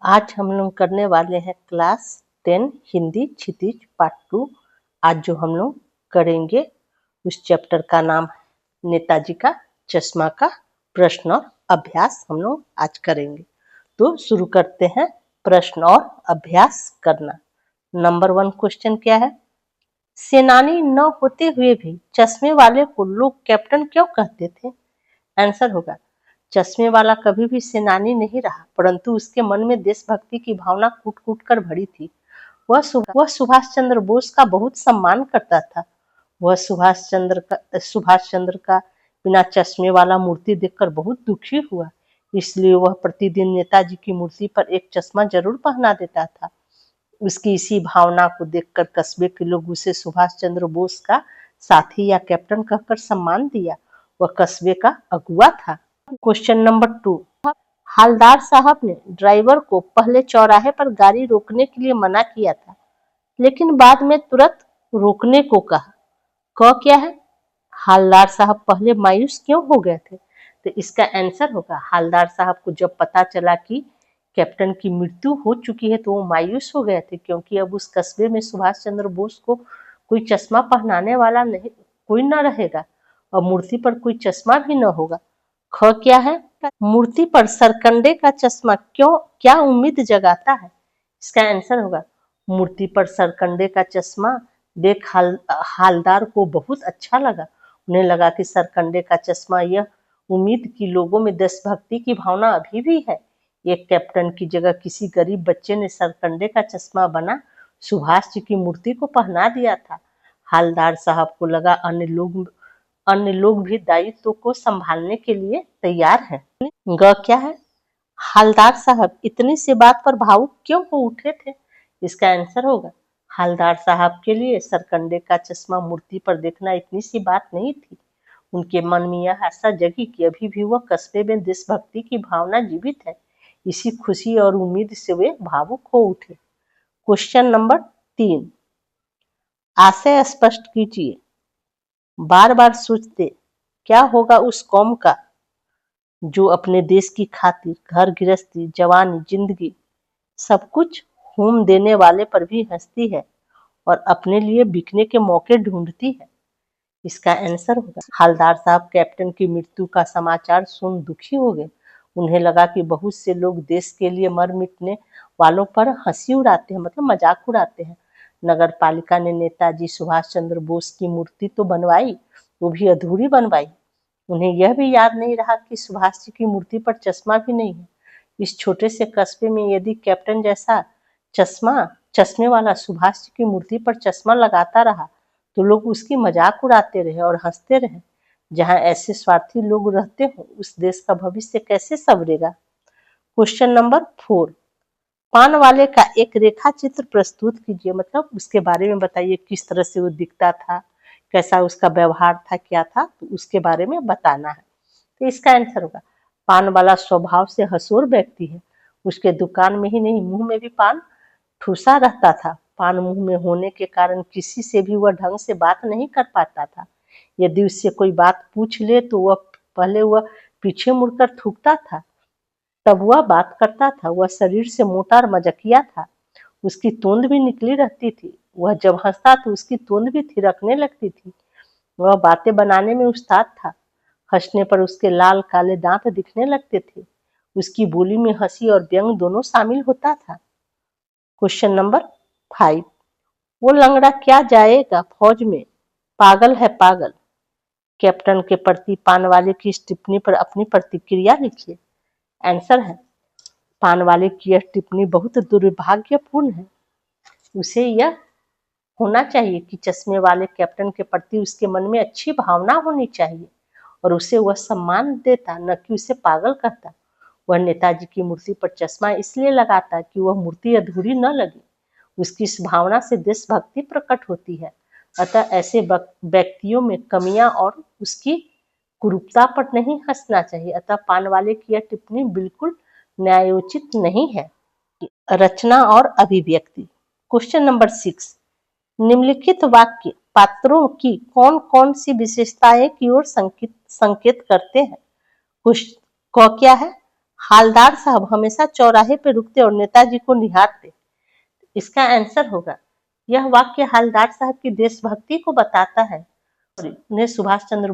आज हम लोग करने वाले हैं क्लास 10 हिंदी क्षितिज पार्ट 2। आज जो हम लोग करेंगे उस चैप्टर का नाम है नेताजी का चश्मा का प्रश्न और अभ्यास हम लोग आज करेंगे। तो शुरू करते हैं प्रश्न और अभ्यास करना। नंबर 1 क्वेश्चन क्या है? सेनानी न होते हुए भी चश्मे वाले को लोग कैप्टन क्यों कहते थे? आंसर होगा चश्मे वाला कभी भी सेनानी नहीं रहा, परंतु उसके मन में देशभक्ति की भावना कूट कूट कर भरी थी। वह सुभाष चंद्र बोस का बहुत सम्मान करता था। वह सुभाष चंद्र का बिना चश्मे वाला मूर्ति देखकर बहुत दुखी हुआ, इसलिए वह प्रतिदिन नेताजी की मूर्ति पर एक चश्मा जरूर पहना देता था। उसकी इसी भावना को देखकर कस्बे के लोग उसे सुभाष चंद्र बोस का साथी या कैप्टन कहकर सम्मान दिया। वह कस्बे का अगुआ था। क्वेश्चन नंबर 2, हालदार साहब ने ड्राइवर को पहले चौराहे पर गाड़ी रोकने के लिए मना किया था, लेकिन बाद में तुरंत रोकने को कहा। क्या है? हालदार साहब पहले मायूस क्यों हो गए थे? तो इसका आंसर होगा हालदार साहब को जब पता चला कि कैप्टन की मृत्यु हो चुकी है तो वो मायूस हो गए थे, क्योंकि अब उस कस्बे में सुभाष चंद्र बोस को कोई चश्मा पहनाने वाला नहीं, कोई न रहेगा और मूर्ति पर कोई चश्मा भी न होगा। क्या है? मूर्ति पर सरकंडे का चश्मा क्या उम्मीद जगाता है? इसका आंसर होगा मूर्ति पर सरकंडे का चश्मा देख हालदार को बहुत अच्छा लगा। उन्हें लगा कि सरकंडे का चश्मा यह उम्मीद कि लोगों में देशभक्ति की भावना अभी भी है। एक कैप्टन की जगह किसी गरीब बच्चे ने सरकंडे का चश्मा बना सुभाष जी की मूर्ति को पहना दिया था। हालदार साहब को लगा अन्य लोग भी दायित्व को संभालने के लिए तैयार हैं। क्या है? हालदार साहब इतनी सी बात पर भावुक क्यों हो उठे थे? इसका आंसर होगा हालदार साहब के लिए सरकंडे का चश्मा मूर्ति पर देखना इतनी सी बात नहीं थी। उनके मन में यह आशा जगी कि अभी भी वह कस्बे में देशभक्ति की भावना जीवित है। इसी खुशी और उम्मीद से वे भावुक हो उठे। क्वेश्चन नंबर 3, आशय स्पष्ट कीजिए। बार बार सोचते क्या होगा उस कौम का जो अपने देश की खातिर घर गृहस्थी जवानी जिंदगी सब कुछ होम देने वाले पर भी हंसती है और अपने लिए बिकने के मौके ढूंढती है। इसका आंसर होगा हालदार साहब कैप्टन की मृत्यु का समाचार सुन दुखी हो गए। उन्हें लगा कि बहुत से लोग देश के लिए मर मिटने वालों पर हंसी उड़ाते हैं, मतलब मजाक उड़ाते हैं। नगर पालिका ने नेताजी सुभाष चंद्र बोस की मूर्ति तो बनवाई, वो भी अधूरी बनवाई। उन्हें यह भी याद नहीं रहा कि सुभाष जी की मूर्ति पर चश्मा भी नहीं है। इस छोटे से कस्बे में यदि कैप्टन जैसा चश्मे वाला सुभाष जी की मूर्ति पर चश्मा लगाता रहा तो लोग उसकी मजाक उड़ाते रहे और हंसते रहे। जहां ऐसे स्वार्थी लोग रहते हो उस देश का भविष्य कैसे संवरेगा? क्वेश्चन नंबर 4, पान वाले का एक रेखा चित्र प्रस्तुत कीजिए, मतलब उसके बारे में बताइए किस तरह से वो दिखता था, कैसा उसका व्यवहार था, क्या था, तो उसके बारे में बताना है। तो इसका आंसर होगा पान वाला स्वभाव से हंसोर व्यक्ति है। उसके दुकान में ही नहीं मुंह में भी पान ठूसा रहता था। पान मुंह में होने के कारण किसी से भी वह ढंग से बात नहीं कर पाता था। यदि उससे कोई बात पूछ ले तो वह पीछे मुड़कर थूकता था, तब वह बात करता था। वह शरीर से मोटा और मजकिया था। उसकी तोंद भी निकली रहती थी। वह जब हंसता तो उसकी तोंद भी थिरकने लगती थी। वह बातें बनाने में उस्ताद था। हंसने पर उसके लाल काले दांत दिखने लगते थे। उसकी बोली में हंसी और व्यंग दोनों शामिल होता था। क्वेश्चन नंबर 5, वो लंगड़ा क्या जाएगा फौज में, पागल है पागल। कैप्टन के प्रति पान वाले की इस टिप्पणी पर अपनी प्रतिक्रिया लिखिए। आंसर है पान वाले की यह टिप्पणी बहुत दुर्भाग्यपूर्ण है। उसे यह होना चाहिए कि चश्मे वाले कैप्टन के प्रति उसके मन में अच्छी भावना होनी चाहिए और उसे वह सम्मान देता, न कि उसे पागल कहता। वह नेताजी की मूर्ति पर चश्मा इसलिए लगाता कि वह मूर्ति अधूरी न लगे। उसकी इस भावना से देशभक्ति प्रकट होती है। अतः ऐसे व्यक्तियों में कमियां और उसकी कुरूपता पर नहीं हंसना चाहिए। अतः पान वाले की यह टिप्पणी बिल्कुल न्यायोचित नहीं है। रचना और अभिव्यक्ति। क्वेश्चन नंबर 6, निम्नलिखित वाक्य पात्रों की कौन कौन सी विशेषताएं की ओर संकेत करते हैं? क्या है? हालदार साहब हमेशा चौराहे पे रुकते और नेताजी को निहारते। इसका आंसर होगा, यह वाक्य हालदार साहब की देशभक्ति को बताता है। उन्हें सुभाष चंद्र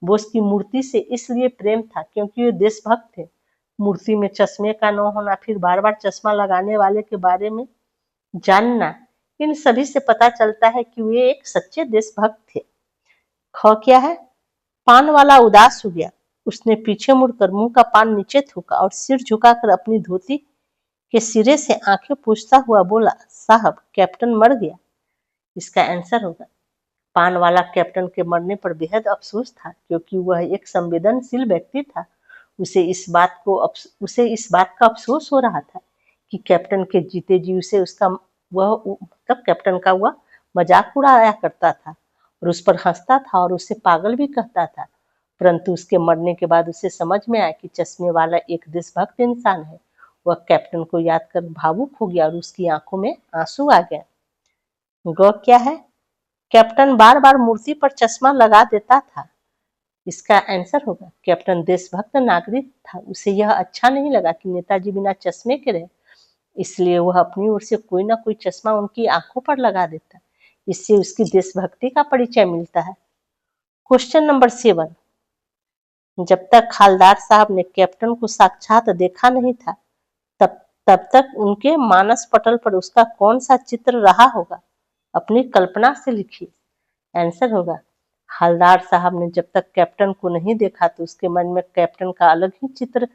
बोस की मूर्ति से इसलिए प्रेम था क्योंकि वे देशभक्त थे। मूर्ति में चश्मे का न होना, फिर बार बार चश्मा लगाने वाले के बारे में जानना, इन सभी से पता चलता है कि वे एक सच्चे देशभक्त थे। ख क्या है? पान वाला उदास हो गया। उसने पीछे मुड़कर मुंह का पान नीचे थूका और सिर झुकाकर अपनी धोती के सिरे से आंखें पूछता हुआ बोला, साहब कैप्टन मर गया। इसका आंसर होगा, पान वाला कैप्टन के मरने पर बेहद अफसोस था क्योंकि वह एक संवेदनशील व्यक्ति था। उसे इस बात का अफसोस हो रहा था कि कैप्टन के जीते जी उसे कैप्टन का वह मजाक उड़ाया करता था और उस पर हंसता था और उसे पागल भी कहता था। परंतु उसके मरने के बाद उसे समझ में आया कि चश्मे वाला एक देशभक्त इंसान है। वह कैप्टन को याद कर भावुक हो गया और उसकी आंखों में आंसू आ गए। ग क्या है? कैप्टन बार बार मूर्ति पर चश्मा लगा देता था। इसका आंसर होगा, कैप्टन देशभक्त नागरिक था। उसे यह अच्छा नहीं लगा कि नेताजी बिना चश्मे के रहे, इसलिए वह अपनी ओर से कोई ना कोई चश्मा उनकी आंखों पर लगा देता। इससे उसकी देशभक्ति का परिचय मिलता है। क्वेश्चन नंबर 7, जब तक हालदार साहब ने कैप्टन को साक्षात देखा नहीं था तब तक उनके मानस पटल पर उसका कौन सा चित्र रहा होगा? अपनी कल्पना से लिखिए। आंसर होगा, हालदार साहब ने जब तक कैप्टन को नहीं देखा तो उसके मन में कैप्टन का अलग ही चित्र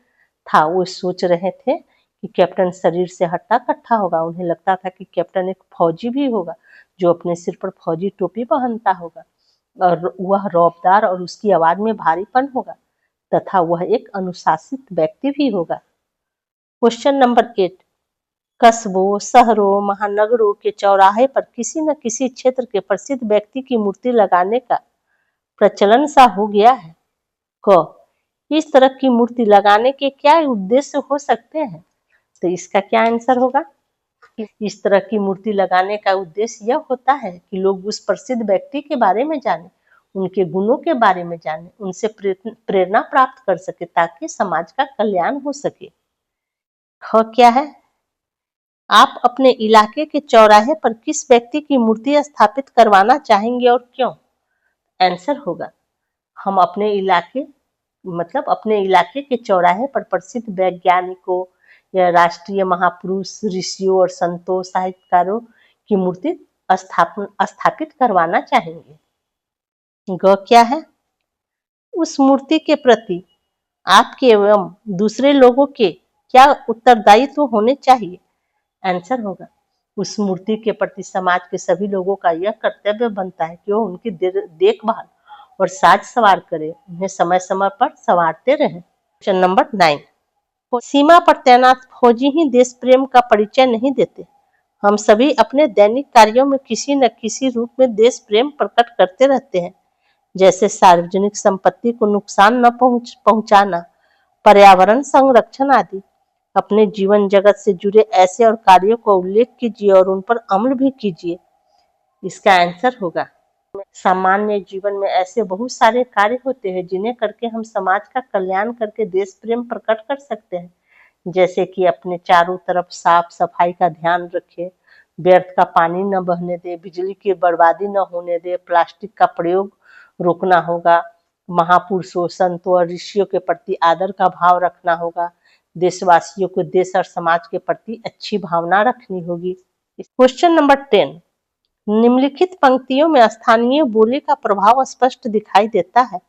था। वो सोच रहे थे कि कैप्टन शरीर से हट्टा कट्टा होगा। उन्हें लगता था कि कैप्टन एक फौजी भी होगा जो अपने सिर पर फौजी टोपी पहनता होगा और वह रौबदार और उसकी आवाज में भारीपन होगा तथा वह एक अनुशासित व्यक्ति भी होगा। क्वेश्चन नंबर 8, कस्बों, शहरों, महानगरों के चौराहे पर किसी न किसी क्षेत्र के प्रसिद्ध व्यक्ति की मूर्ति लगाने का प्रचलन सा हो गया है। क, इस तरह की मूर्ति लगाने के क्या उद्देश्य हो सकते हैं? तो इसका क्या आंसर होगा? इस तरह की मूर्ति लगाने का उद्देश्य यह होता है कि लोग उस प्रसिद्ध व्यक्ति के बारे में जाने, उनके गुणों के बारे में जाने, उनसे प्रेरणा प्राप्त कर सके ताकि समाज का कल्याण हो सके। ख क्या है? आप अपने इलाके के चौराहे पर किस व्यक्ति की मूर्ति स्थापित करवाना चाहेंगे और क्यों? आंसर होगा, हम अपने इलाके के चौराहे पर प्रसिद्ध वैज्ञानिकों या राष्ट्रीय महापुरुष, ऋषियों और संतों, साहित्यकारों की मूर्ति स्थापित करवाना चाहेंगे। ग क्या है? उस मूर्ति के प्रति आपके एवं दूसरे लोगों के क्या उत्तरदायित्व होने चाहिए? आंसर होगा, उस मूर्ति के प्रति समाज के सभी लोगों का यह कर्तव्य बनता है कि वो उनकी देखभाल और साज सवार करे, उन्हें समय समय पर संवारते रहे। क्वेश्चन नंबर 9, सीमा पर तैनात फौजी ही देश प्रेम का परिचय नहीं देते। हम सभी अपने दैनिक कार्यों में किसी न किसी रूप में देश प्रेम प्रकट करते रहते हैं, जैसे सार्वजनिक संपत्ति को नुकसान न पहुंचाना, पर्यावरण संरक्षण आदि। अपने जीवन जगत से जुड़े ऐसे और कार्यों का उल्लेख कीजिए और उन पर अमल भी कीजिए। इसका आंसर होगा, सामान्य जीवन में ऐसे बहुत सारे कार्य होते हैं जिन्हें करके हम समाज का कल्याण करके देश प्रेम प्रकट कर सकते हैं, जैसे कि अपने चारों तरफ साफ सफाई का ध्यान रखें, व्यर्थ का पानी न बहने दे, बिजली की बर्बादी न होने दे, प्लास्टिक का प्रयोग रोकना होगा, महापुरुषों, संतों और ऋषियों के प्रति आदर का भाव रखना होगा, देशवासियों को देश और समाज के प्रति अच्छी भावना रखनी होगी। क्वेश्चन नंबर 10, निम्नलिखित पंक्तियों में स्थानीय बोली का प्रभाव स्पष्ट दिखाई देता है।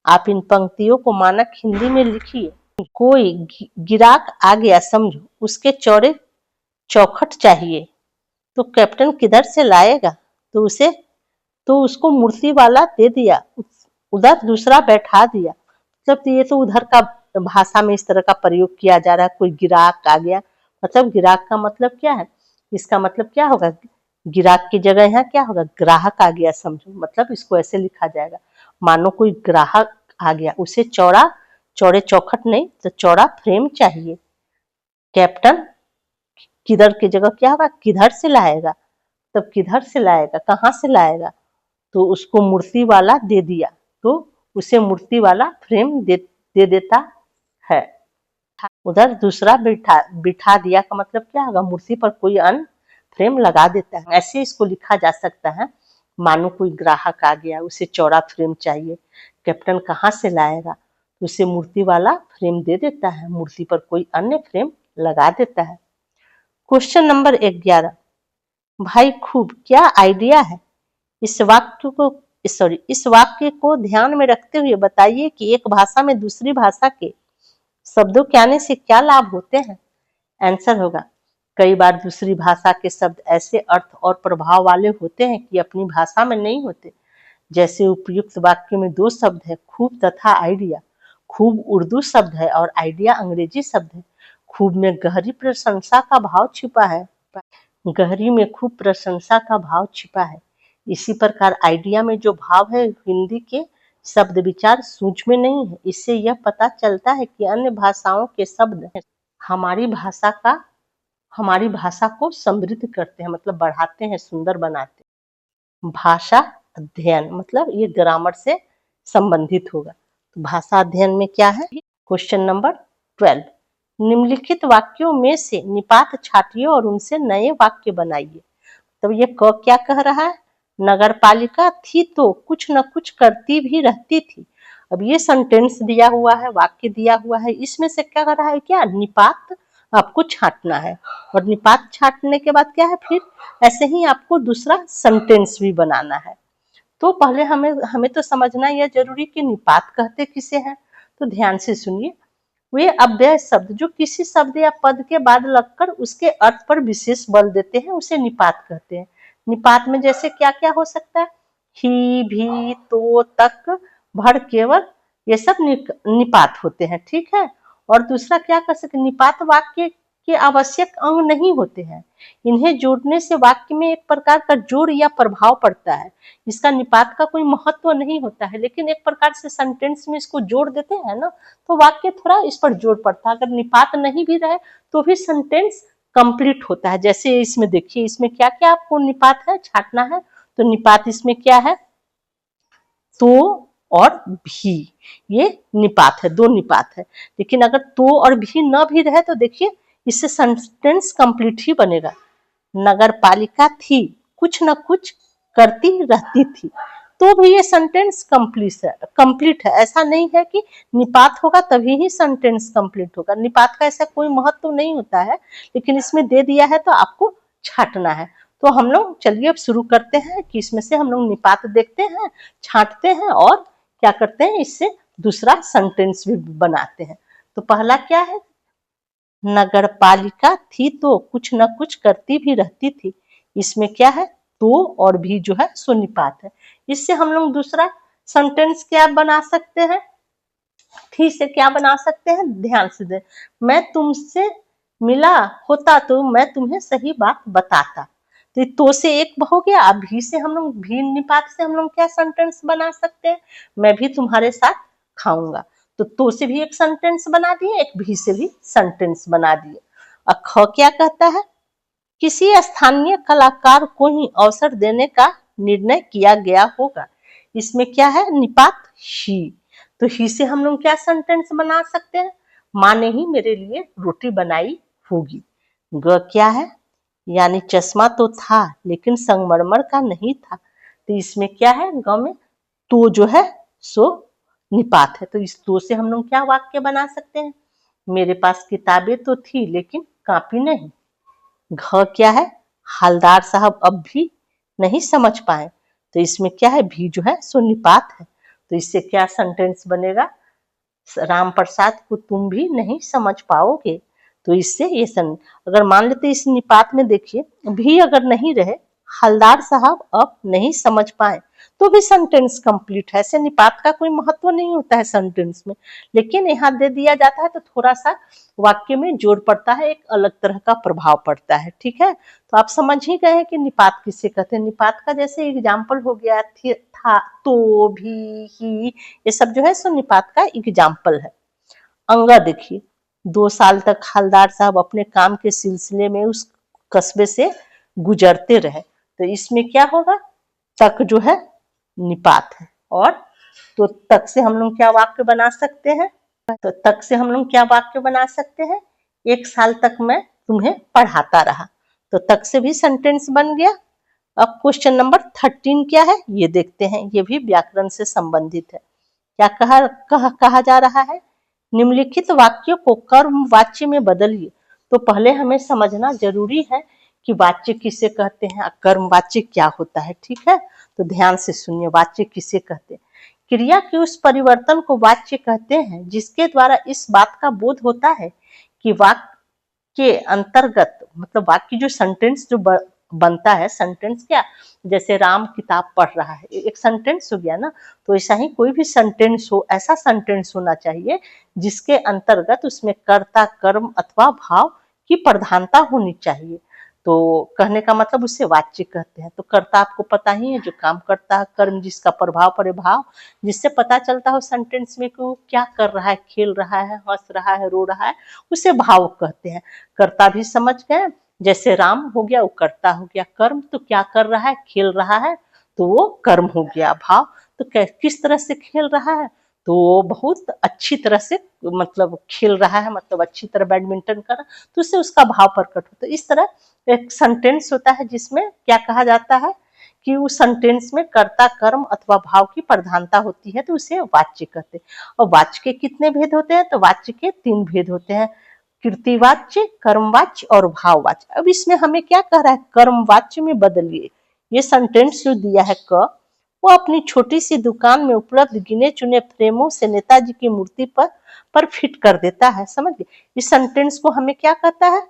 आप इन पंक्तियों को मानक हिंदी में लिखिए। कोई गिराक आ गया समझो, उसके चौड़े चौखट चाहिए, तो कैप्टन किधर से लाएगा? तो उसको मूर्ति वाला दे दिया, उधर दूसरा बैठा दिया। मतलब ये तो उधर का भाषा में इस तरह का प्रयोग किया जा रहा है। कोई गिराक आ गया, मतलब गिराक का मतलब क्या है? इसका मतलब क्या होगा? गिराक की जगह यहाँ क्या होगा? ग्राहक आ गया समझो। मतलब इसको ऐसे लिखा जाएगा, मानो कोई ग्राहक आ गया, उसे चौड़े चौखट नहीं तो चौड़ा फ्रेम चाहिए। कैप्टन किधर की जगह क्या होगा? किधर से लाएगा। तब किधर से लाएगा, कहाँ से लाएगा? तो उसको मूर्ति वाला दे दिया, तो उसे मूर्ति वाला फ्रेम दे देता है। उधर दूसरा बिठा बिठा दिया का मतलब क्या होगा, मूर्ति पर कोई अन्य फ्रेम लगा देता है। ऐसे इसको लिखा जा सकता है, मानो कोई ग्राहक आ गया, उसे चौड़ा फ्रेम चाहिए, कैप्टन कहाँ से लाएगा, उसे मूर्ति वाला फ्रेम दे देता है, मूर्ति पर कोई अन्य फ्रेम लगा देता है। क्वेश्चन नंबर 11, भाई खूब क्या आइडिया है। इस वाक्य को ध्यान में रखते हुए बताइए कि एक भाषा में दूसरी भाषा के शब्दों के आने से क्या लाभ होते हैं। आंसर होगा, कई बार दूसरी भाषा के शब्द ऐसे अर्थ और प्रभाव वाले होते हैं कि अपनी भाषा में नहीं होते। जैसे उपयुक्त वाक्य में दो शब्द है, खूब तथा आइडिया। खूब उर्दू शब्द है और आइडिया अंग्रेजी शब्द है। खूब में गहरी प्रशंसा का भाव छिपा है, गहरी में खूब प्रशंसा का भाव छिपा है। इसी प्रकार आइडिया में जो भाव है, हिंदी के शब्द विचार सूझ में नहीं है। इससे यह पता चलता है कि अन्य भाषाओं के शब्द हमारी भाषा को समृद्ध करते हैं, मतलब बढ़ाते हैं, सुंदर बनाते हैं। भाषा अध्ययन मतलब ये ग्रामर से संबंधित होगा। तो भाषा अध्ययन में क्या है, क्वेश्चन नंबर 12, निम्नलिखित वाक्यों में से निपात छाटिए और उनसे नए वाक्य बनाइए। तो ये क्या कह रहा है, नगरपालिका थी तो कुछ न कुछ करती भी रहती थी। अब ये सेंटेंस दिया हुआ है, वाक्य दिया हुआ है, इसमें से क्या कर रहा है, क्या निपात आपको छांटना है, और निपात छांटने के बाद क्या है, फिर ऐसे ही आपको दूसरा सेंटेंस भी बनाना है। तो पहले हमें तो समझना यह जरूरी कि निपात कहते किसे हैं। तो ध्यान से सुनिए, वे अव्यय शब्द जो किसी शब्द या पद के बाद लगकर उसके अर्थ पर विशेष बल देते हैं, उसे निपात कहते हैं। निपात में जैसे क्या क्या हो सकता है, ही, भी, तो, तक, भर, केवल, ये सब निपात होते हैं, ठीक है। और दूसरा क्या कर सकते, निपात वाक्य के आवश्यक अंग नहीं होते हैं। इन्हें जोड़ने से वाक्य में एक प्रकार का जोड़ या प्रभाव पड़ता है। इसका निपात का कोई महत्व नहीं होता है, लेकिन एक प्रकार से सेंटेंस में इसको जोड़ देते हैं ना, तो वाक्य थोड़ा इस पर जोर पड़ता है। अगर निपात नहीं भी रहे तो भी सेंटेंस कंप्लीट होता है। जैसे इसमें देखिए, इसमें क्या क्या आपको निपात है, छाटना है। तो निपात इसमें क्या है, तो और भी, ये निपात है, दो निपात है। लेकिन अगर तो और भी न भी रहे तो देखिए इससे सेंटेंस कंप्लीट ही बनेगा। नगरपालिका थी, कुछ न कुछ करती रहती थी, तो भी ये सेंटेंस कंप्लीट है। ऐसा नहीं है कि निपात होगा तभी ही सेंटेंस कंप्लीट होगा, निपात का ऐसा कोई महत्व नहीं होता है, लेकिन इसमें दे दिया है तो आपको छांटना है। तो हम लोग चलिए अब शुरू करते हैं कि इसमें से हम लोग निपात देखते हैं, छांटते हैं और क्या करते हैं, इससे दूसरा सेंटेंस भी बनाते हैं। तो पहला क्या है, नगरपालिका थी तो कुछ न कुछ करती भी रहती थी। इसमें क्या है, तो और भी जो है सो निपात है। इससे हम लोग दूसरा सेंटेंस क्या बना सकते हैं, थी से क्या बना सकते हैं, ध्यान से दे, मैं तुमसे मिला होता तो मैं तुम्हें सही बात बताता। तो से एक हो गया। अब भी से हम लोग, भी निपात से हम लोग क्या सेंटेंस बना सकते हैं, मैं भी तुम्हारे साथ खाऊंगा। तो से भी एक सेंटेंस बना दिए, एक भी से भी सेंटेंस बना दिए। और ख क्या कहता है, किसी स्थानीय कलाकार को ही अवसर देने का निर्णय किया गया होगा। इसमें क्या है, निपात ही। तो ही से हम लोग क्या सेंटेंस बना सकते हैं, माँ ने ही मेरे लिए रोटी बनाई होगी। ग क्या है, यानी चश्मा तो था लेकिन संगमरमर का नहीं था। तो इसमें क्या है, ग में तो जो है सो निपात है। तो इस तो से हम लोग क्या वाक्य बना सकते हैं, मेरे पास किताबें तो थी लेकिन कॉपी नहीं। घ क्या है, हलदार साहब अब भी नहीं समझ पाए। तो इसमें क्या है, भी जो है सो निपात है। तो इससे क्या सेंटेंस बनेगा, राम प्रसाद को तुम भी नहीं समझ पाओगे। तो इससे ये अगर मान लेते इस निपात में देखिए, भी अगर नहीं रहे, हलदार साहब अब नहीं समझ पाए, तो भी सेंटेंस कंप्लीट है। ऐसे निपात का कोई महत्व नहीं होता है सेंटेंस में, लेकिन यहाँ दे दिया जाता है तो थोड़ा सा वाक्य में जोर पड़ता है, एक अलग तरह का प्रभाव पड़ता है, ठीक है। तो आप समझ ही गए हैं कि निपात किसे कहते हैं। निपात का जैसे एग्जाम्पल हो गया था, तो, भी, ही, ये सब जो है सो निपात का एग्जाम्पल है। अंगा देखिए, 2 साल तक हलदार साहब अपने काम के सिलसिले में उस कस्बे से गुजरते रहे। तो इसमें क्या होगा, तक जो है निपात है। और तो तक से हम लोग क्या वाक्य बना सकते हैं, तो तक से हम लोग क्या वाक्य बना सकते हैं, 1 साल तक मैं तुम्हें पढ़ाता रहा, तो तक से भी सेंटेंस बन गया। अब क्वेश्चन नंबर 13 क्या है ये देखते हैं, ये भी व्याकरण से संबंधित है। क्या कहा जा रहा है, निम्नलिखित वाक्यों को कर्म वाच्य में बदलिए। तो पहले हमें समझना जरूरी है कि वाच्य किसे कहते हैं, कर्म वाच्य क्या होता है, ठीक है। तो ध्यान से सुनिए, वाच्य किसे कहते हैं। क्रिया के उस परिवर्तन को वाच्य कहते हैं जिसके द्वारा इस बात का बोध होता है कि वाक्य के अंतर्गत, मतलब वाक्य जो सेंटेंस जो बनता है, सेंटेंस क्या, जैसे राम किताब पढ़ रहा है, एक सेंटेंस हो गया ना। तो ऐसा ही कोई भी सेंटेंस हो, ऐसा सेंटेंस होना चाहिए जिसके अंतर्गत उसमें कर्ता, कर्म अथवा भाव की प्रधानता होनी चाहिए। तो कहने का मतलब उसे वाच्य कहते हैं। तो कर्ता आपको पता ही है, जो काम करता है, कर्म जिसका प्रभाव पड़े, भाव जिससे पता चलता हो सेंटेंस में कि वो क्या कर रहा है, खेल रहा है, हंस रहा है, रो रहा है, उसे भाव कहते हैं। कर्ता भी समझ गए, जैसे राम हो गया वो कर्ता हो गया, कर्म तो क्या कर रहा है, खेल रहा है, तो वो कर्म हो गया। भाव तो किस तरह से खेल रहा है, तो बहुत अच्छी तरह से मतलब खेल रहा है, मतलब अच्छी तरह बैडमिंटन कर रहा, तो उससे उसका भाव प्रकट होता है। इस तरह एक सेंटेंस होता है जिसमें क्या कहा जाता है कि उस सेंटेंस में कर्ता, कर्म अथवा भाव की प्रधानता होती है, तो उसे वाच्य कहते हैं। और वाच्य के कितने भेद होते हैं, तो वाच्य के 3 भेद होते हैं, कृतिवाच्य, कर्मवाच्य और भाववाच्य। अब इसमें हमें क्या कह रहा है, कर्मवाच्य में बदलिए। ये सेंटेंस जो दिया है क, वो अपनी छोटी सी दुकान में उपलब्ध गिने चुने फ्रेमों से नेताजी की मूर्ति पर फिट कर देता है। समझ गए, इस सेंटेंस को हमें क्या कहता है,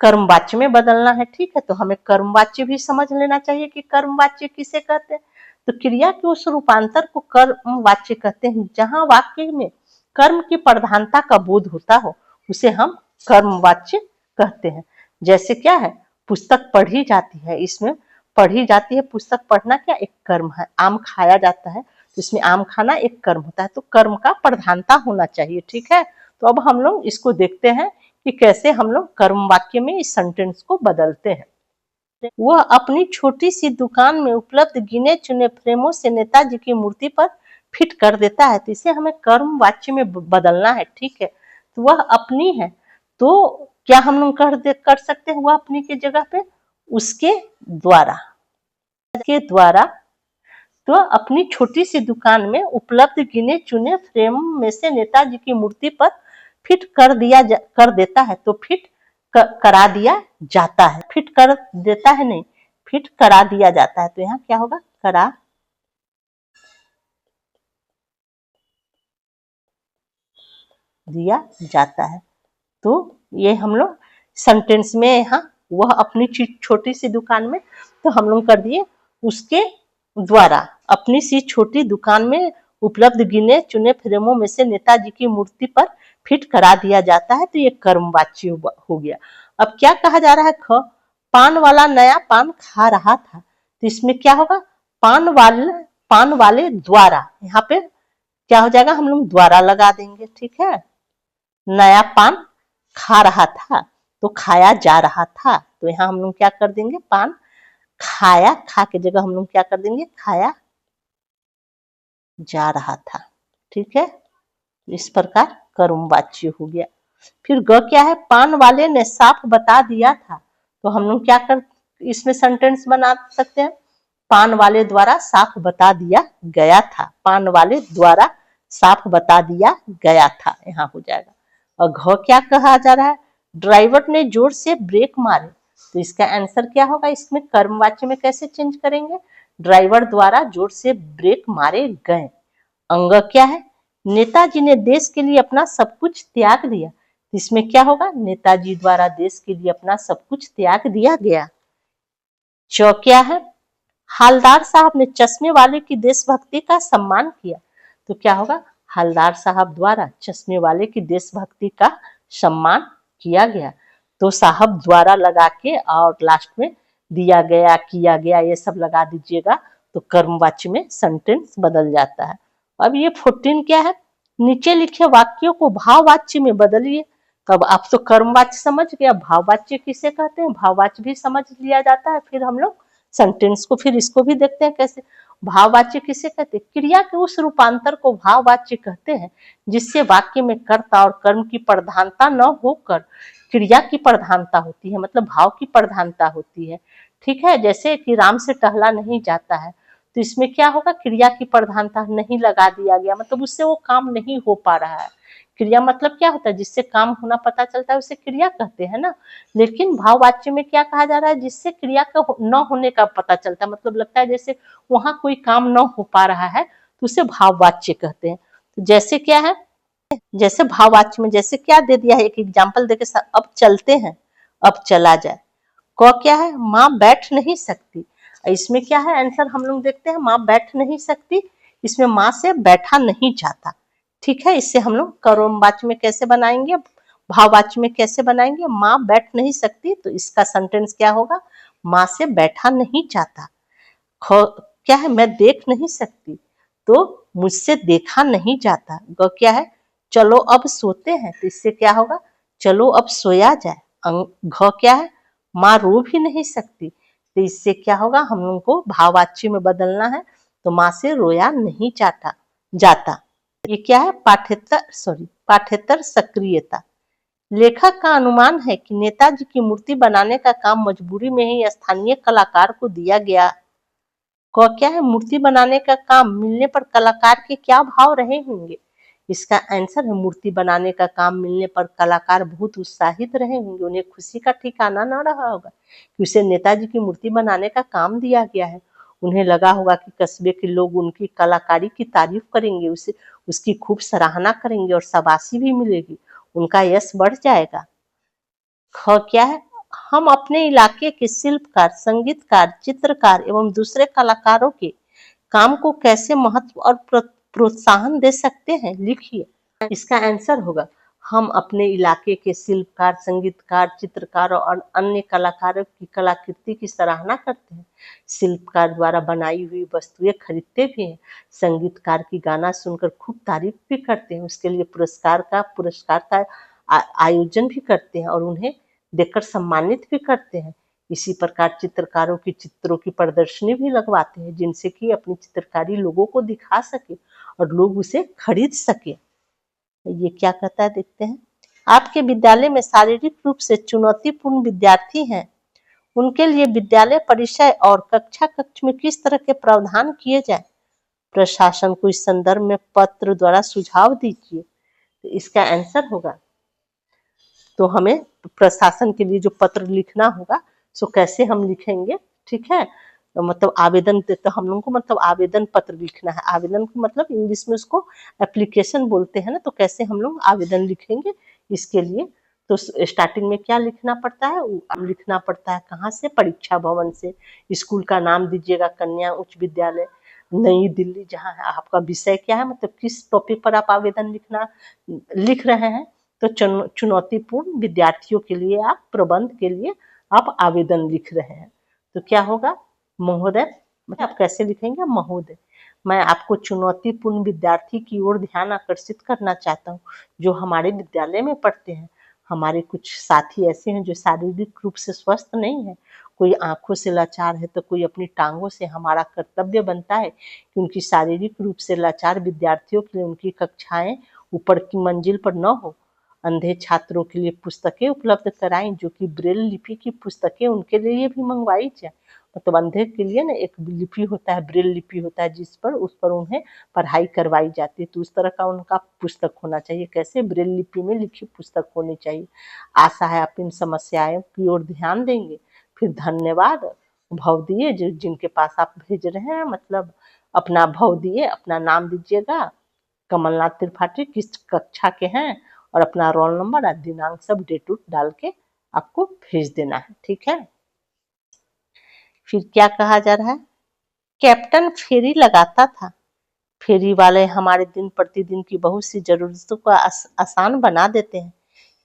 कर्मवाच्य में बदलना है, ठीक है। तो हमें कर्मवाच्य भी समझ लेना चाहिए कि कर्मवाच्य किसे कहते हैं। तो क्रिया के उस रूपांतर को कर्मवाच्य कहते हैं जहां वाक्य में कर्म की प्रधानता का बोध होता हो, उसे हम कर्मवाच्य कहते हैं। जैसे क्या है, पुस्तक पढ़ी जाती है, इसमें पढ़ी जाती है पुस्तक, पढ़ना क्या एक कर्म है। आम खाया जाता है, तो इसमें आम खाना एक कर्म होता है, तो कर्म का प्रधानता होना चाहिए, ठीक है। तो अब हम लोग इसको देखते हैं कि कैसे हम लोग कर्म वाक्य में इस सेंटेंस को बदलते हैं। वह अपनी छोटी सी दुकान में उपलब्ध गिने चुने फ्रेमों से नेताजी की मूर्ति पर फिट कर देता है, तो इसे हमें कर्म वाच्य में बदलना है, ठीक है। तो वह अपनी है, तो क्या हम लोग कर सकते हैं, वह अपनी की जगह पे उसके द्वारा, तो अपनी छोटी सी दुकान में उपलब्ध गिने चुने फ्रेम में से नेताजी की मूर्ति पर फिट कर देता है, तो फिट करा दिया जाता है, फिट कर देता है नहीं, फिट करा दिया जाता है। तो यहाँ क्या होगा, करा दिया जाता है। तो ये हम लोग सेंटेंस में यहाँ वह अपनी छोटी सी दुकान में, तो हम लोग कर दिए उसके द्वारा अपनी सी छोटी दुकान में उपलब्ध गिने चुने फ्रेमों में से नेताजी की मूर्ति पर फिट करा दिया जाता है, तो ये कर्मवाच्य हो गया। अब क्या कहा जा रहा है, ख, पान वाला नया पान खा रहा था, तो इसमें क्या होगा, पान वाले द्वारा, यहाँ पे क्या हो जाएगा, हम लोग द्वारा लगा देंगे, ठीक है। नया पान खा रहा था, तो खाया जा रहा था, तो यहाँ हम लोग क्या कर देंगे, पान खाया, खा के जगह हम लोग क्या कर देंगे, खाया जा रहा था, ठीक है। इस प्रकार कर्मवाच्य हो गया। फिर ग क्या है, पान वाले ने साफ बता दिया था, तो हम लोग क्या कर इसमें सेंटेंस बना सकते हैं, पान वाले द्वारा साफ बता दिया गया था, पान वाले द्वारा साफ बता दिया गया था, यहाँ हो जाएगा। और घ क्या कहा जा रहा है, ड्राइवर ने जोर से ब्रेक मारे, तो इसका आंसर क्या होगा, इसमें कर्मवाच्य में कैसे चेंज करेंगे, ड्राइवर द्वारा जोर से ब्रेक मारे गए। अंग क्या है, नेताजी ने देश के लिए अपना सब कुछ त्याग दिया, इसमें क्या होगा, नेताजी द्वारा देश के लिए अपना सब कुछ त्याग दिया गया। च क्या है, हालदार साहब ने चश्मे वाले की देशभक्ति का सम्मान किया, तो क्या होगा, हालदार साहब द्वारा चश्मे वाले की देशभक्ति का सम्मान किया गया। तो साहब द्वारा लगा के और लास्ट में दिया गया, किया गया, ये सब लगा दीजिएगा, तो कर्मवाच्य में सेंटेंस बदल जाता है। अब ये 14 क्या है, नीचे लिखे वाक्यों को भाववाच्य में बदलिए। तब आप तो कर्मवाच्य समझ गए, भाववाच्य किसे कहते हैं, भाववाच्य भी समझ लिया जाता है। फिर हम लोग सेंटेंस को, फिर इसको भी देखते हैं कैसे। भाववाच्य किसे कहते हैं? क्रिया के उस रूपांतर को भाववाच्य कहते हैं जिससे वाक्य में कर्ता और कर्म की प्रधानता न होकर क्रिया की प्रधानता होती है, मतलब भाव की प्रधानता होती है। ठीक है, जैसे कि राम से टहला नहीं जाता है, तो इसमें क्या होगा? क्रिया की प्रधानता नहीं लगा दिया गया, मतलब उससे वो काम नहीं हो पा रहा है। क्रिया मतलब क्या होता है? जिससे काम होना पता चलता है उसे क्रिया कहते हैं ना। लेकिन भाववाच्य में क्या कहा जा रहा है? जिससे क्रिया का न होने का पता चलता है, मतलब लगता है जैसे वहां कोई काम न हो पा रहा है, तो उसे भाववाच्य कहते हैं। तो जैसे क्या है, जैसे भाववाच्य में जैसे क्या दे दिया है, एक एग्जाम्पल देके अब चलते हैं, अब चला जाए। क क्या है? माँ बैठ नहीं सकती। इसमें क्या है आंसर? हम लोग देखते हैं माँ बैठ नहीं सकती, इसमें माँ से बैठा नहीं जाता। ठीक है, इससे हम लोग कर्मवाच्य में कैसे बनाएंगे, भाववाच्य में कैसे बनाएंगे? माँ बैठ नहीं सकती, तो इसका सेंटेंस क्या होगा? माँ से बैठा नहीं जाता। क्या है? मैं देख नहीं सकती, तो मुझसे देखा नहीं जाता। ग क्या है? चलो अब सोते हैं, तो इससे क्या होगा? चलो अब सोया जाए। घ क्या है? माँ रो भी नहीं सकती, तो इससे क्या होगा? हम लोग को भाववाच्य में बदलना है, तो माँ से रोया नहीं जाता। ये क्या है? पाठ्येतर सक्रियता। लेखक का अनुमान है कि नेताजी की मूर्ति बनाने का काम मजबूरी में ही स्थानीय कलाकार को दिया गया। क्या है? मूर्ति बनाने का काम मिलने पर कलाकार के क्या भाव रहे होंगे? इसका आंसर है मूर्ति बनाने का काम मिलने पर कलाकार बहुत उत्साहित रहे होंगे, उन्हें खुशी का ठिकाना न रहा होगा कि उसे नेताजी की मूर्ति बनाने का काम दिया गया है। उन्हें लगा होगा कि कस्बे के लोग उनकी कलाकारी की तारीफ करेंगे, उसे उसकी खूब सराहना करेंगे और शाबाशी भी मिलेगी, उनका यश बढ़ जाएगा। ख क्या है? हम अपने इलाके के शिल्पकार, संगीतकार, चित्रकार एवं दूसरे कलाकारों के काम को कैसे महत्व और प्रोत्साहन दे सकते हैं? लिखिए। इसका आंसर होगा हम अपने इलाके के शिल्पकार, संगीतकार, चित्रकार और अन्य कलाकारों की कलाकृति की सराहना करते हैं। शिल्पकार द्वारा बनाई हुई वस्तुएं खरीदते भी हैं, संगीतकार की गाना सुनकर खूब तारीफ भी करते हैं, उसके लिए पुरस्कार का आयोजन भी करते हैं और उन्हें देखकर सम्मानित भी करते हैं। इसी प्रकार चित्रकारों की चित्रों की प्रदर्शनी भी लगवाते हैं, जिनसे कि अपनी चित्रकारी लोगों को दिखा सके और लोग उसे खरीद सके। ये क्या कहता है देखते हैं। आपके विद्यालय में शारीरिक रूप से चुनौतीपूर्ण विद्यार्थी हैं, उनके लिए विद्यालय परिसर और कक्ष में किस तरह के प्रावधान किए जाए? प्रशासन को इस संदर्भ में पत्र द्वारा सुझाव दीजिए। तो इसका आंसर होगा, तो हमें प्रशासन के लिए जो पत्र लिखना होगा, सो कैसे हम लिखेंगे? ठीक है, तो मतलब आवेदन देते हम लोग को, मतलब आवेदन पत्र लिखना है। आवेदन को मतलब इंग्लिश में उसको एप्लीकेशन बोलते हैं ना, तो कैसे हम लोग आवेदन लिखेंगे इसके लिए? तो स्टार्टिंग में क्या लिखना पड़ता है? लिखना पड़ता है कहाँ से? परीक्षा भवन से। स्कूल का नाम दीजिएगा, कन्या उच्च विद्यालय नई दिल्ली, जहाँ है। आपका विषय क्या है, मतलब किस टॉपिक पर आप आवेदन लिख रहे हैं? तो चुनौतीपूर्ण विद्यार्थियों के लिए आप प्रबंध के लिए आप आवेदन लिख रहे हैं, तो क्या होगा? महोदय, मतलब आप कैसे लिखेंगे? महोदय, मैं आपको चुनौतीपूर्ण विद्यार्थी की ओर ध्यान आकर्षित करना चाहता हूँ जो हमारे विद्यालय में पढ़ते हैं। हमारे कुछ साथी ऐसे हैं जो शारीरिक रूप से स्वस्थ नहीं है, कोई आंखों से लाचार है, तो कोई अपनी टांगों से। हमारा कर्तव्य बनता है कि उनकी शारीरिक रूप से लाचार विद्यार्थियों के लिए उनकी कक्षाएं ऊपर की मंजिल पर न हो। अंधे छात्रों के लिए पुस्तकें उपलब्ध कराएं, जो कि ब्रेल लिपि की पुस्तकें उनके लिए भी मंगवाई जाए। मतलब अंधे के लिए ना एक लिपि होता है, ब्रेल लिपि होता है, जिस पर उस पर उन्हें पढ़ाई करवाई जाती है, तो उस तरह का उनका पुस्तक होना चाहिए। कैसे? ब्रेल लिपि में लिखी पुस्तक होनी चाहिए। आशा है आप इन समस्याओं की ओर ध्यान देंगे। फिर धन्यवाद, भाव दिए जो जिनके पास आप भेज रहे हैं, मतलब अपना भाव दिए, अपना नाम दीजिएगा, कमलनाथ त्रिपाठी, किस कक्षा के हैं, और अपना रोल नंबर और दिनांक सब डेट उट डाल के आपको भेज देना है। ठीक है, फिर क्या कहा जा रहा है? कैप्टन फेरी लगाता था। फेरी वाले हमारे दिन प्रतिदिन की बहुत सी जरूरतों को आसान बना देते हैं।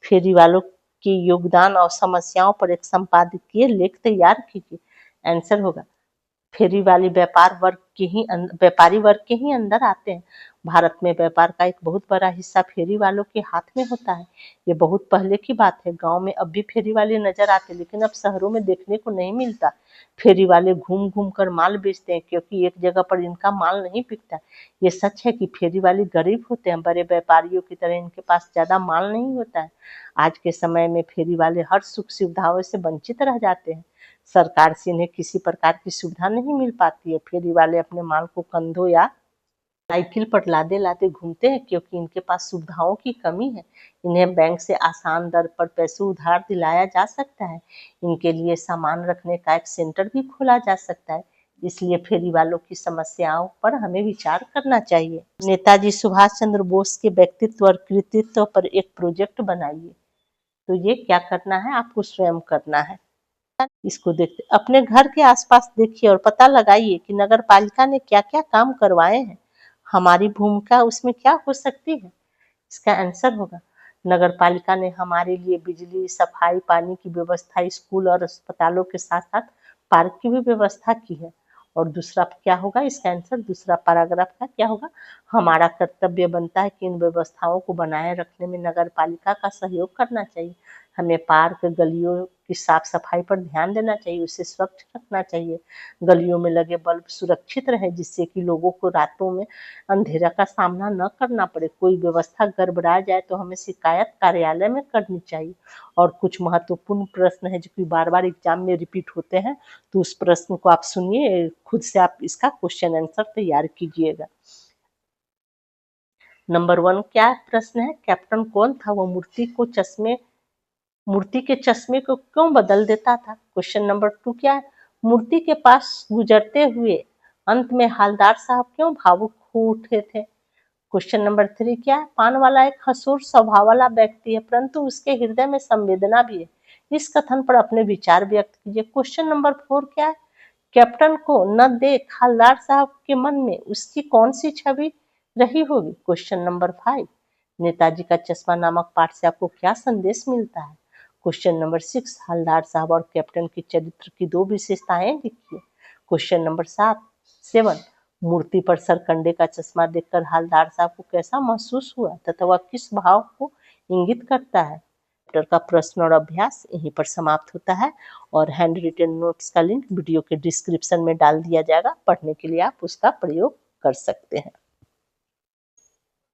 फेरी वालों के योगदान और समस्याओं पर एक संपादकीय लेख तैयार कीजिए। आंसर होगा, फेरी वाले व्यापारी वर्ग के ही अंदर आते हैं। भारत में व्यापार का एक बहुत बड़ा हिस्सा फेरी वालों के हाथ में होता है। ये बहुत पहले की बात है। गांव में अब भी फेरी वाले नजर आते, लेकिन अब शहरों में देखने को नहीं मिलता। फेरी वाले घूम घूम कर माल बेचते हैं, क्योंकि एक जगह पर इनका माल नहीं बिकता। ये सच है कि फेरी वाले गरीब होते हैं, बड़े व्यापारियों की तरह इनके पास ज्यादा माल नहीं होता है। आज के समय में फेरी वाले हर सुख सुविधाओं से वंचित रह जाते हैं। सरकार से इन्हें किसी प्रकार की सुविधा नहीं मिल पाती है। फेरी वाले अपने माल को कंधों या साइकिल पर लादे लादे घूमते हैं, क्योंकि इनके पास सुविधाओं की कमी है। इन्हें बैंक से आसान दर पर पैसे उधार दिलाया जा सकता है। इनके लिए सामान रखने का एक सेंटर भी खोला जा सकता है। इसलिए फेरी वालों की समस्याओं पर हमें विचार करना चाहिए। नेताजी सुभाष चंद्र बोस के व्यक्तित्व और कृतित्व पर एक प्रोजेक्ट बनाइए। तो ये क्या करना है, आपको स्वयं करना है। इसको देखते अपने घर के आसपास देखिए और पता लगाइए कि नगर पालिका ने क्या क्या काम करवाए हैं। हमारी भूमिका उसमें क्या हो सकती है। इसका आंसर होगा, नगर पालिका ने हमारे लिए बिजली, सफाई, पानी की व्यवस्था, स्कूल और अस्पतालों के साथ साथ पार्क की भी व्यवस्था की है। और दूसरा क्या होगा, इसका आंसर दूसरा पैराग्राफ का क्या होगा, हमारा कर्तव्य बनता है कि इन व्यवस्थाओं को बनाए रखने में नगर पालिका का सहयोग करना चाहिए। हमें पार्क, गलियों की साफ सफाई पर ध्यान देना चाहिए, उसे स्वच्छ रखना चाहिए। गलियों में लगे बल्ब सुरक्षित रहे, जिससे कि लोगों को रातों में अंधेरा का सामना न करना पड़े। कोई व्यवस्था गड़बड़ा जाए तो हमें शिकायत कार्यालय में करनी चाहिए। और कुछ महत्वपूर्ण प्रश्न है जो कि बार बार एग्जाम में रिपीट होते हैं, तो उस प्रश्न को आप सुनिए, खुद से आप इसका क्वेश्चन आंसर तैयार कीजिएगा। नंबर 1 क्या प्रश्न है, कैप्टन कौन था, वो मूर्ति के चश्मे को क्यों बदल देता था। क्वेश्चन नंबर 2 क्या है, मूर्ति के पास गुजरते हुए अंत में हालदार साहब क्यों भावुक हो उठे थे। क्वेश्चन नंबर 3 क्या है, पान वाला एक हसूर स्वभाव वाला व्यक्ति है, परंतु उसके हृदय में संवेदना भी है। इस कथन पर अपने विचार व्यक्त कीजिए। क्वेश्चन नंबर 4 क्या है, कैप्टन को न देख हवलदार साहब के मन में उसकी कौन सी छवि रही होगी। क्वेश्चन नंबर 5, नेताजी का चश्मा नामक पाठ से आपको क्या संदेश मिलता है। क्वेश्चन नंबर 6, हवलदार साहब और कैप्टन के चरित्र की 2 विशेषताएं लिखिए। क्वेश्चन नंबर 7 मूर्ति पर सरकंडे का चश्मा देखकर हवलदार साहब को कैसा महसूस हुआ तथा वह किस भाव को इंगित करता है। चैप्टर का प्रश्न और अभ्यास यहीं पर समाप्त होता है, और हैंड रिटन नोट्स का लिंक वीडियो के डिस्क्रिप्शन में डाल दिया जाएगा। पढ़ने के लिए आप उसका प्रयोग कर सकते हैं।